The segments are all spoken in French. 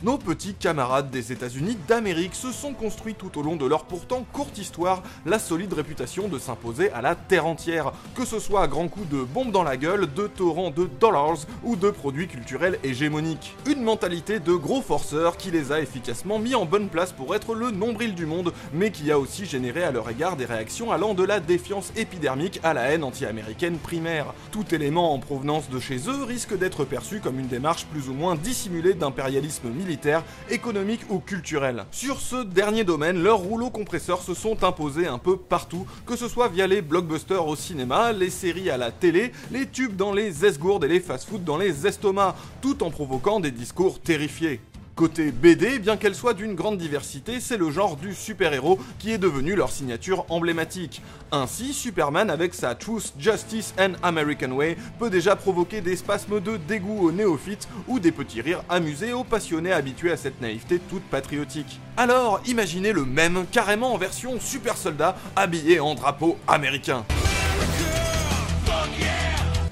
Nos petits camarades des États-Unis d'Amérique se sont construits tout au long de leur pourtant courte histoire la solide réputation de s'imposer à la terre entière, que ce soit à grands coups de bombes dans la gueule, de torrents de dollars ou de produits culturels hégémoniques. Une mentalité de gros forceurs qui les a efficacement mis en bonne place pour être le nombril du monde, mais qui a aussi généré à leur égard des réactions allant de la défiance épidermique à la haine anti-américaine primaire. Tout élément en provenance de chez eux risque d'être perçu comme une démarche plus ou moins dissimulée d'impérialisme militaire, économique ou culturel. Sur ce dernier domaine, leurs rouleaux compresseurs se sont imposés un peu partout, que ce soit via les blockbusters au cinéma, les séries à la télé, les tubes dans les esgourdes et les fast-food dans les estomacs, tout en provoquant des discours terrifiés. Côté BD, bien qu'elle soit d'une grande diversité, c'est le genre du super-héros qui est devenu leur signature emblématique. Ainsi, Superman avec sa Truth, Justice and American Way peut déjà provoquer des spasmes de dégoût aux néophytes ou des petits rires amusés aux passionnés habitués à cette naïveté toute patriotique. Alors, imaginez le même carrément en version super soldat habillé en drapeau américain.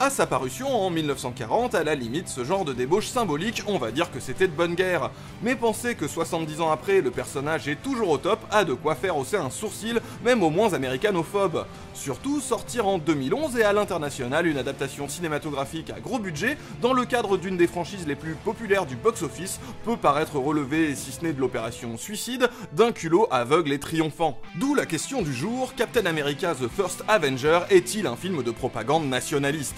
À sa parution en 1940, à la limite, ce genre de débauche symbolique, on va dire que c'était de bonne guerre. Mais penser que 70 ans après, le personnage est toujours au top a de quoi faire hausser un sourcil, même aux moins américanophobe. Surtout, sortir en 2011 et à l'international une adaptation cinématographique à gros budget, dans le cadre d'une des franchises les plus populaires du box-office, peut paraître relevé, si ce n'est de l'opération Suicide, d'un culot aveugle et triomphant. D'où la question du jour, Captain America The First Avenger est-il un film de propagande nationaliste ?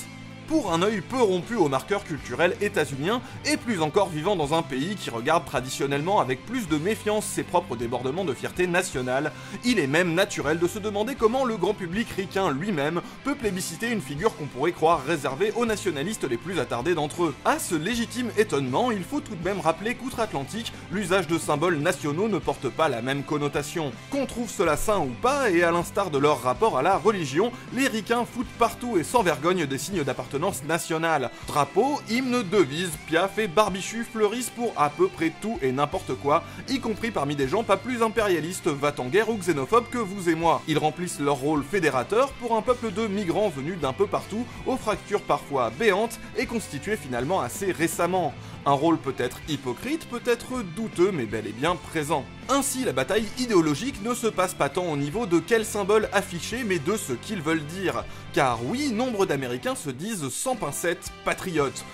Pour un œil peu rompu aux marqueurs culturels états-uniens, et plus encore vivant dans un pays qui regarde traditionnellement avec plus de méfiance ses propres débordements de fierté nationale, il est même naturel de se demander comment le grand public ricain lui-même peut plébisciter une figure qu'on pourrait croire réservée aux nationalistes les plus attardés d'entre eux. À ce légitime étonnement, il faut tout de même rappeler qu'outre-Atlantique, l'usage de symboles nationaux ne porte pas la même connotation. Qu'on trouve cela sain ou pas, et à l'instar de leur rapport à la religion, les ricains foutent partout et sans vergogne des signes d'appartenance nationale. Drapeaux, hymnes, devises, piafs et barbichus fleurissent pour à peu près tout et n'importe quoi, y compris parmi des gens pas plus impérialistes, va-t-en-guerre ou xénophobes que vous et moi. Ils remplissent leur rôle fédérateur pour un peuple de migrants venus d'un peu partout, aux fractures parfois béantes et constitués finalement assez récemment. Un rôle peut-être hypocrite, peut-être douteux, mais bel et bien présent. Ainsi, la bataille idéologique ne se passe pas tant au niveau de quels symboles afficher, mais de ce qu'ils veulent dire. Car oui, nombre d'Américains se disent sans pincettes patriotes,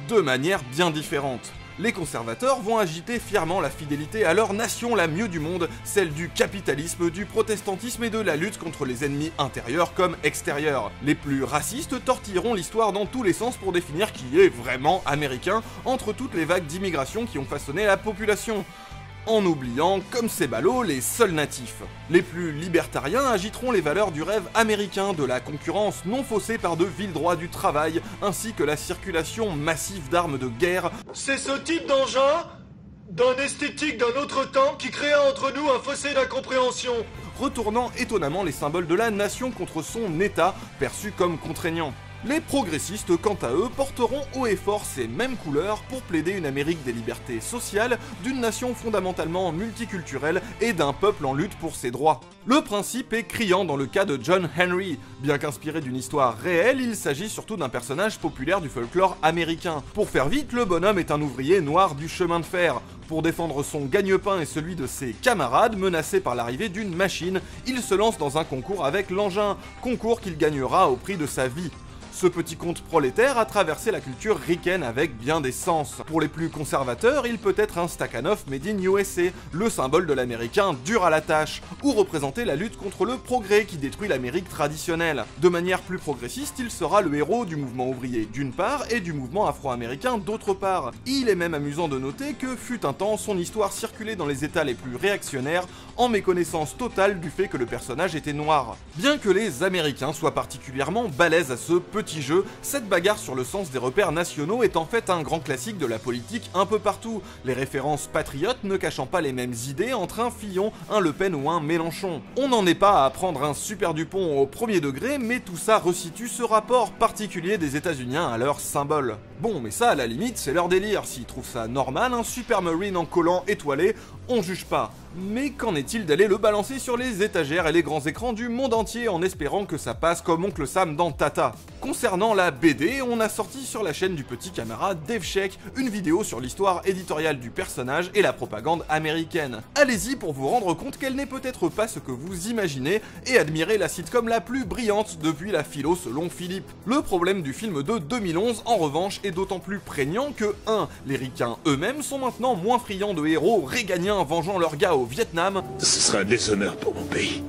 de manière bien différente. Les conservateurs vont agiter fièrement la fidélité à leur nation la mieux du monde, celle du capitalisme, du protestantisme et de la lutte contre les ennemis intérieurs comme extérieurs. Les plus racistes tortilleront l'histoire dans tous les sens pour définir qui est vraiment américain entre toutes les vagues d'immigration qui ont façonné la population, en oubliant, comme ces ballots, les seuls natifs. Les plus libertariens agiteront les valeurs du rêve américain, de la concurrence non faussée par de vils droits du travail, ainsi que la circulation massive d'armes de guerre. C'est ce type d'engin, d'un esthétique d'un autre temps, qui créa entre nous un fossé d'incompréhension. Retournant étonnamment les symboles de la nation contre son état, perçu comme contraignant. Les progressistes, quant à eux, porteront haut et fort ces mêmes couleurs pour plaider une Amérique des libertés sociales, d'une nation fondamentalement multiculturelle et d'un peuple en lutte pour ses droits. Le principe est criant dans le cas de John Henry. Bien qu'inspiré d'une histoire réelle, il s'agit surtout d'un personnage populaire du folklore américain. Pour faire vite, le bonhomme est un ouvrier noir du chemin de fer. Pour défendre son gagne-pain et celui de ses camarades menacés par l'arrivée d'une machine, il se lance dans un concours avec l'engin, concours qu'il gagnera au prix de sa vie. Ce petit conte prolétaire a traversé la culture ricaine avec bien des sens. Pour les plus conservateurs, il peut être un Stakhanov made in USA, le symbole de l'américain dur à la tâche, ou représenter la lutte contre le progrès qui détruit l'Amérique traditionnelle. De manière plus progressiste, il sera le héros du mouvement ouvrier d'une part et du mouvement afro-américain d'autre part. Il est même amusant de noter que fut un temps son histoire circulait dans les états les plus réactionnaires en méconnaissance totale du fait que le personnage était noir. Bien que les Américains soient particulièrement balèzes à ce petit jeu, cette bagarre sur le sens des repères nationaux est en fait un grand classique de la politique un peu partout, les références patriotes ne cachant pas les mêmes idées entre un Fillon, un Le Pen ou un Mélenchon. On n'en est pas à prendre un Super Dupont au premier degré, mais tout ça resitue ce rapport particulier des États-Uniens à leurs symboles. Bon, mais ça à la limite c'est leur délire, s'ils trouvent ça normal, un Super Marine en collant étoilé, on juge pas. Mais qu'en est-il d'aller le balancer sur les étagères et les grands écrans du monde entier en espérant que ça passe comme Oncle Sam dans Tata? Concernant la BD, on a sorti sur la chaîne du petit camarade Dave Sheck une vidéo sur l'histoire éditoriale du personnage et la propagande américaine. Allez-y pour vous rendre compte qu'elle n'est peut-être pas ce que vous imaginez et admirer la sitcom la plus brillante depuis la philo selon Philippe. Le problème du film de 2011 en revanche est d'autant plus prégnant que 1. Les ricains eux-mêmes sont maintenant moins friands de héros réganiens vengeant leurs gars au Vietnam. Ce sera un déshonneur pour mon pays,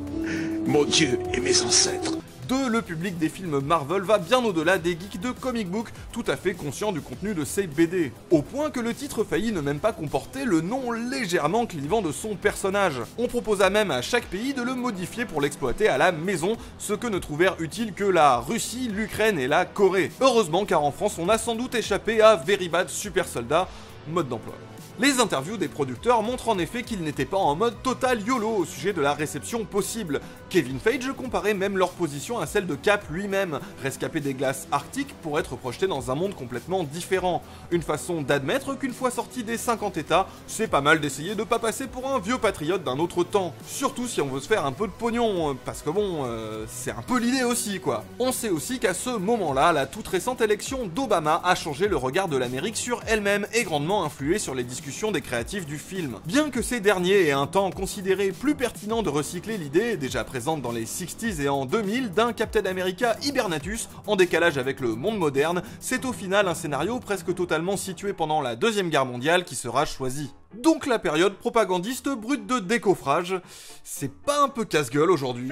mon Dieu et mes ancêtres. 2. Le public des films Marvel va bien au-delà des geeks de comic book, tout à fait conscients du contenu de ces BD. Au point que le titre faillit ne même pas comporter le nom légèrement clivant de son personnage. On proposa même à chaque pays de le modifier pour l'exploiter à la maison, ce que ne trouvèrent utile que la Russie, l'Ukraine et la Corée. Heureusement car en France on a sans doute échappé à Very Bad Super Soldat, mode d'emploi. Les interviews des producteurs montrent en effet qu'ils n'étaient pas en mode total YOLO au sujet de la réception possible. Kevin Feige comparait même leur position à celle de Cap lui-même, rescapé des glaces arctiques pour être projeté dans un monde complètement différent. Une façon d'admettre qu'une fois sorti des 50 états, c'est pas mal d'essayer de pas passer pour un vieux patriote d'un autre temps. Surtout si on veut se faire un peu de pognon, parce que bon, c'est un peu l'idée aussi quoi. On sait aussi qu'à ce moment-là, la toute récente élection d'Obama a changé le regard de l'Amérique sur elle-même et grandement influé sur les discussions des créatifs du film. Bien que ces derniers aient un temps considéré plus pertinent de recycler l'idée, déjà présente dans les 60s et en 2000, d'un Captain America hibernatus, en décalage avec le monde moderne, c'est au final un scénario presque totalement situé pendant la Deuxième Guerre mondiale qui sera choisi. Donc la période propagandiste brute de décoffrage, c'est pas un peu casse-gueule aujourd'hui?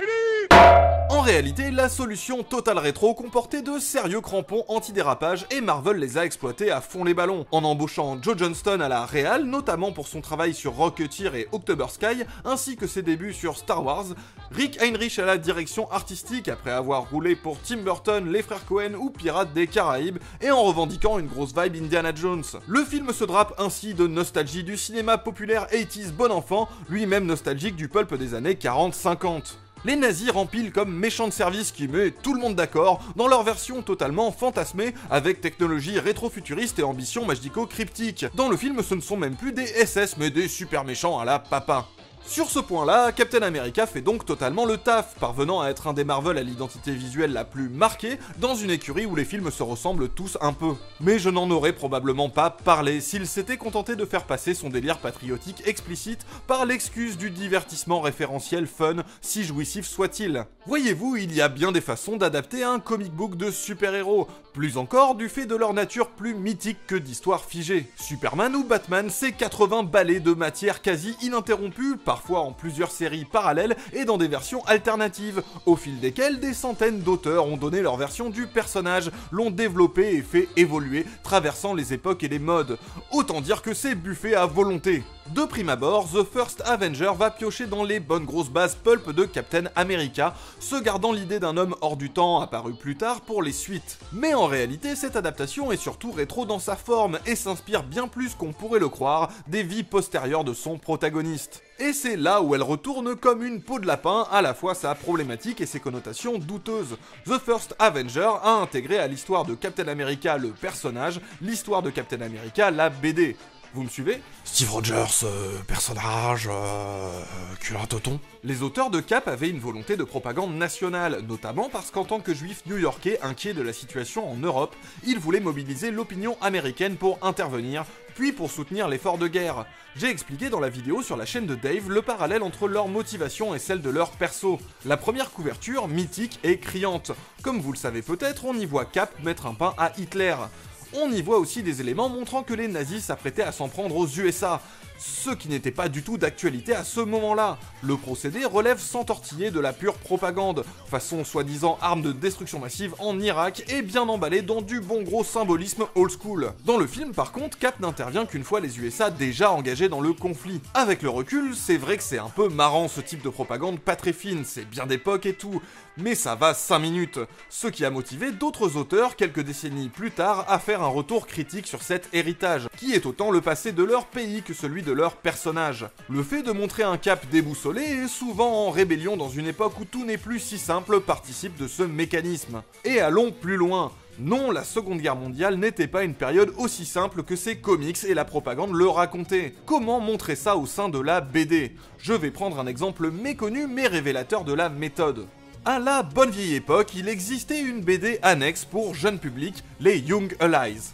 En réalité, la solution Total Rétro comportait de sérieux crampons anti-dérapage et Marvel les a exploités à fond les ballons, en embauchant Joe Johnston à la réal, notamment pour son travail sur Rocketeer et October Sky, ainsi que ses débuts sur Star Wars, Rick Heinrich à la direction artistique après avoir roulé pour Tim Burton, les frères Coen ou Pirates des Caraïbes, et en revendiquant une grosse vibe Indiana Jones. Le film se drape ainsi de nostalgie du cinéma populaire 80s bon enfant, lui-même nostalgique du pulp des années 40-50. Les nazis rempilent comme méchants de service qui met tout le monde d'accord dans leur version totalement fantasmée avec technologie rétro-futuriste et ambition magico-cryptique. Dans le film, ce ne sont même plus des SS mais des super méchants à la Papin. Sur ce point-là, Captain America fait donc totalement le taf, parvenant à être un des Marvel à l'identité visuelle la plus marquée, dans une écurie où les films se ressemblent tous un peu. Mais je n'en aurais probablement pas parlé s'il s'était contenté de faire passer son délire patriotique explicite par l'excuse du divertissement référentiel fun, si jouissif soit-il. Voyez-vous, il y a bien des façons d'adapter un comic book de super-héros, plus encore du fait de leur nature plus mythique que d'histoire figée. Superman ou Batman, c'est 80 balais de matière quasi ininterrompue, parfois en plusieurs séries parallèles et dans des versions alternatives, au fil desquelles des centaines d'auteurs ont donné leur version du personnage, l'ont développé et fait évoluer, traversant les époques et les modes. Autant dire que c'est buffé à volonté. De prime abord, The First Avenger va piocher dans les bonnes grosses bases pulp de Captain America, se gardant l'idée d'un homme hors du temps apparu plus tard pour les suites. Mais en réalité, cette adaptation est surtout rétro dans sa forme et s'inspire bien plus qu'on pourrait le croire des vies postérieures de son protagoniste. Et c'est là où elle retourne comme une peau de lapin à la fois sa problématique et ses connotations douteuses. The First Avenger a intégré à l'histoire de Captain America le personnage, l'histoire de Captain America la BD. Vous me suivez? Steve Rogers, personnage, culin-toton. Les auteurs de Cap avaient une volonté de propagande nationale, notamment parce qu'en tant que juifs new-yorkais inquiets de la situation en Europe, ils voulaient mobiliser l'opinion américaine pour intervenir, puis pour soutenir l'effort de guerre. J'ai expliqué dans la vidéo sur la chaîne de Dave le parallèle entre leur motivation et celle de leur perso. La première couverture, mythique et criante. Comme vous le savez peut-être, on y voit Cap mettre un pain à Hitler. On y voit aussi des éléments montrant que les nazis s'apprêtaient à s'en prendre aux USA, ce qui n'était pas du tout d'actualité à ce moment-là. Le procédé relève sans tortiller de la pure propagande, façon soi-disant arme de destruction massive en Irak et bien emballé dans du bon gros symbolisme old school. Dans le film par contre, Cap n'intervient qu'une fois les USA déjà engagés dans le conflit. Avec le recul, c'est vrai que c'est un peu marrant ce type de propagande pas très fine, c'est bien d'époque et tout, mais ça va 5 minutes, ce qui a motivé d'autres auteurs quelques décennies plus tard à faire un retour critique sur cet héritage, qui est autant le passé de leur pays que celui de leur personnage. Le fait de montrer un Cap déboussolé et souvent en rébellion dans une époque où tout n'est plus si simple participe de ce mécanisme. Et allons plus loin. Non, la Seconde Guerre mondiale n'était pas une période aussi simple que ces comics et la propagande le racontaient. Comment montrer ça au sein de la BD? Je vais prendre un exemple méconnu mais révélateur de la méthode. À la bonne vieille époque, il existait une BD annexe pour jeune public, les Young Allies.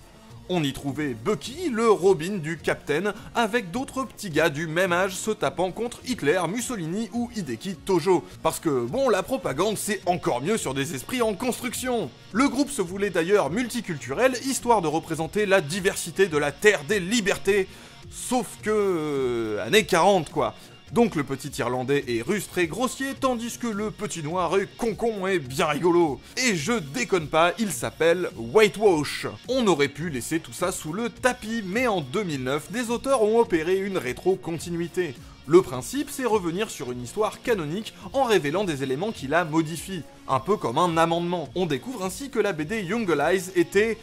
On y trouvait Bucky, le Robin du Captain, avec d'autres petits gars du même âge se tapant contre Hitler, Mussolini ou Hideki Tojo. Parce que, bon, la propagande c'est encore mieux sur des esprits en construction. Le groupe se voulait d'ailleurs multiculturel, histoire de représenter la diversité de la terre des libertés. Sauf que... années 40 quoi. Donc le petit Irlandais est rustre et grossier, tandis que le petit noir est concon et bien rigolo. Et je déconne pas, il s'appelle Whitewash. On aurait pu laisser tout ça sous le tapis, mais en 2009, des auteurs ont opéré une rétro-continuité. Le principe, c'est revenir sur une histoire canonique en révélant des éléments qui la modifient, un peu comme un amendement. On découvre ainsi que la BD Young Allies était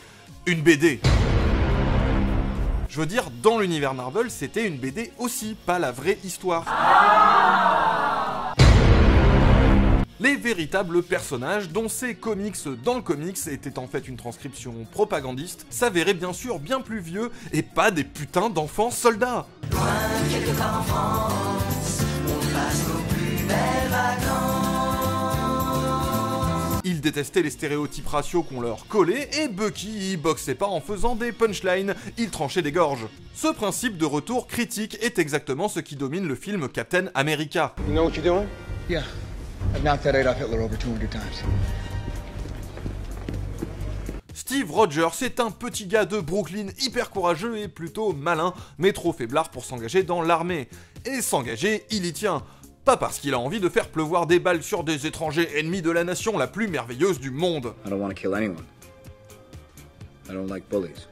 une BD. Je veux dire, dans l'univers Marvel, c'était une BD aussi, pas la vraie histoire. Les véritables personnages, dont ces comics dans le comics étaient en fait une transcription propagandiste, s'avéraient bien sûr bien plus vieux et pas des putains d'enfants soldats. Loin quelque part en France, on passe nos plus belles vacances. Ils détestaient les stéréotypes raciaux qu'on leur collait, et Bucky y boxait pas en faisant des punchlines, il tranchait des gorges. Ce principe de retour critique est exactement ce qui domine le film Captain America. You know what you're doing? Yeah. I've knocked that Adolf Hitler over 200 times. Steve Rogers est un petit gars de Brooklyn hyper courageux et plutôt malin, mais trop faiblard pour s'engager dans l'armée. Et s'engager, il y tient. Pas parce qu'il a envie de faire pleuvoir des balles sur des étrangers ennemis de la nation la plus merveilleuse du monde. I don't want to kill anyone. I don't like bullies.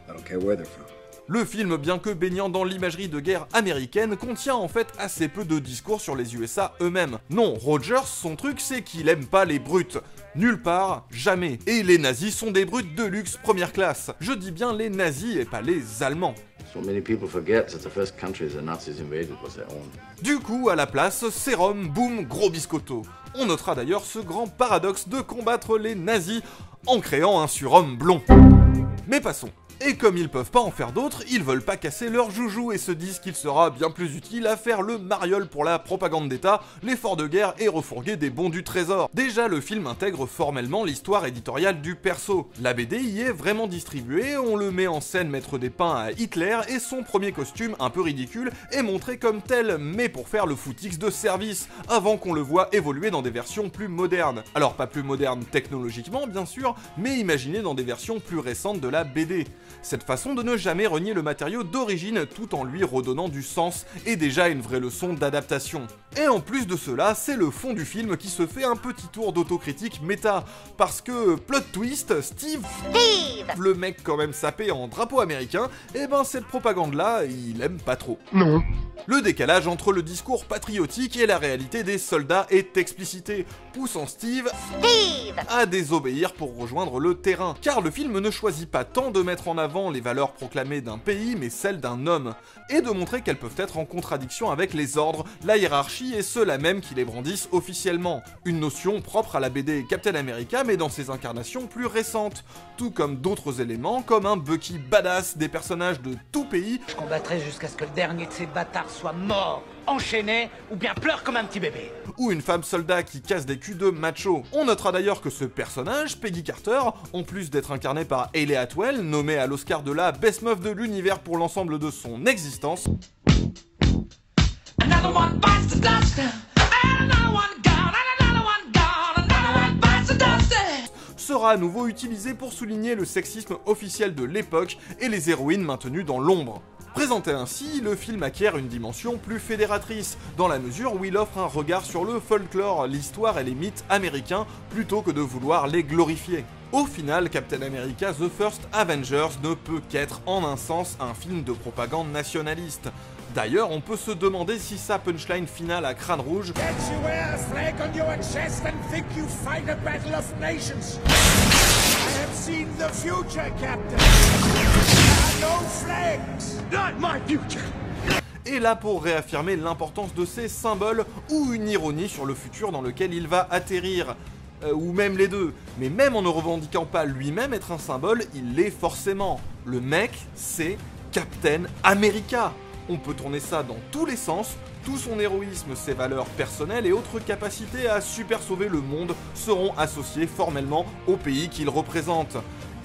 I don't care where they're from. Le film, bien que baignant dans l'imagerie de guerre américaine, contient en fait assez peu de discours sur les USA eux-mêmes. Non, Rogers, son truc c'est qu'il aime pas les brutes. Nulle part, jamais. Et les nazis sont des brutes de luxe première classe. Je dis bien les nazis et pas les Allemands. So many people forget that the first country the Nazis invaded was their own. Du coup, à la place, sérum, boum, gros biscotto. On notera d'ailleurs ce grand paradoxe de combattre les nazis en créant un surhomme blond. Mais passons. Et comme ils peuvent pas en faire d'autres, ils veulent pas casser leur joujou et se disent qu'il sera bien plus utile à faire le mariole pour la propagande d'État, l'effort de guerre et refourguer des bons du trésor. Déjà, le film intègre formellement l'histoire éditoriale du perso. La BD y est vraiment distribuée, on le met en scène mettre des pains à Hitler et son premier costume, un peu ridicule, est montré comme tel, mais pour faire le footix de service, avant qu'on le voit évoluer dans des versions plus modernes. Alors pas plus modernes technologiquement bien sûr, mais imaginées dans des versions plus récentes de la BD. Cette façon de ne jamais renier le matériau d'origine tout en lui redonnant du sens est déjà une vraie leçon d'adaptation. Et en plus de cela, c'est le fond du film qui se fait un petit tour d'autocritique méta, parce que, plot twist, Steve, le mec quand même sapé en drapeau américain, et ben cette propagande-là, il aime pas trop. Non. Le décalage entre le discours patriotique et la réalité des soldats est explicité, poussant Steve à désobéir pour rejoindre le terrain. Car le film ne choisit pas tant de mettre en avant les valeurs proclamées d'un pays, mais celles d'un homme, et de montrer qu'elles peuvent être en contradiction avec les ordres, la hiérarchie et ceux-là même qui les brandissent officiellement. Une notion propre à la BD Captain America, mais dans ses incarnations plus récentes, tout comme d'autres éléments, comme un Bucky badass, des personnages de tout pays. Je combattrai jusqu'à ce que le dernier de ces bâtards soit mort, enchaîné, ou bien pleure comme un petit bébé. Ou une femme soldat qui casse des culs de macho. On notera d'ailleurs que ce personnage, Peggy Carter, en plus d'être incarné par Hayley Atwell, nommée à l'Oscar de la Best Meuf de l'univers pour l'ensemble de son existence, sera à nouveau utilisée pour souligner le sexisme officiel de l'époque et les héroïnes maintenues dans l'ombre. Présenté ainsi, le film acquiert une dimension plus fédératrice, dans la mesure où il offre un regard sur le folklore, l'histoire et les mythes américains, plutôt que de vouloir les glorifier. Au final, Captain America The First Avengers ne peut qu'être en un sens un film de propagande nationaliste. D'ailleurs, on peut se demander si sa punchline finale à crâne rouge est là pour réaffirmer l'importance de ces symboles ou une ironie sur le futur dans lequel il va atterrir. ou même les deux. Mais même en ne revendiquant pas lui-même être un symbole, il l'est forcément. Le mec, c'est Captain America. On peut tourner ça dans tous les sens. Tout son héroïsme, ses valeurs personnelles et autres capacités à super sauver le monde seront associés formellement au pays qu'il représente,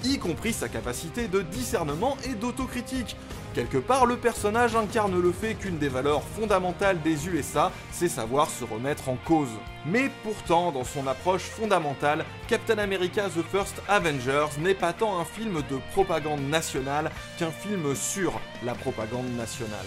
y compris sa capacité de discernement et d'autocritique. Quelque part, le personnage incarne le fait qu'une des valeurs fondamentales des USA, c'est savoir se remettre en cause. Mais pourtant, dans son approche fondamentale, Captain America The First Avengers n'est pas tant un film de propagande nationale qu'un film sur la propagande nationale.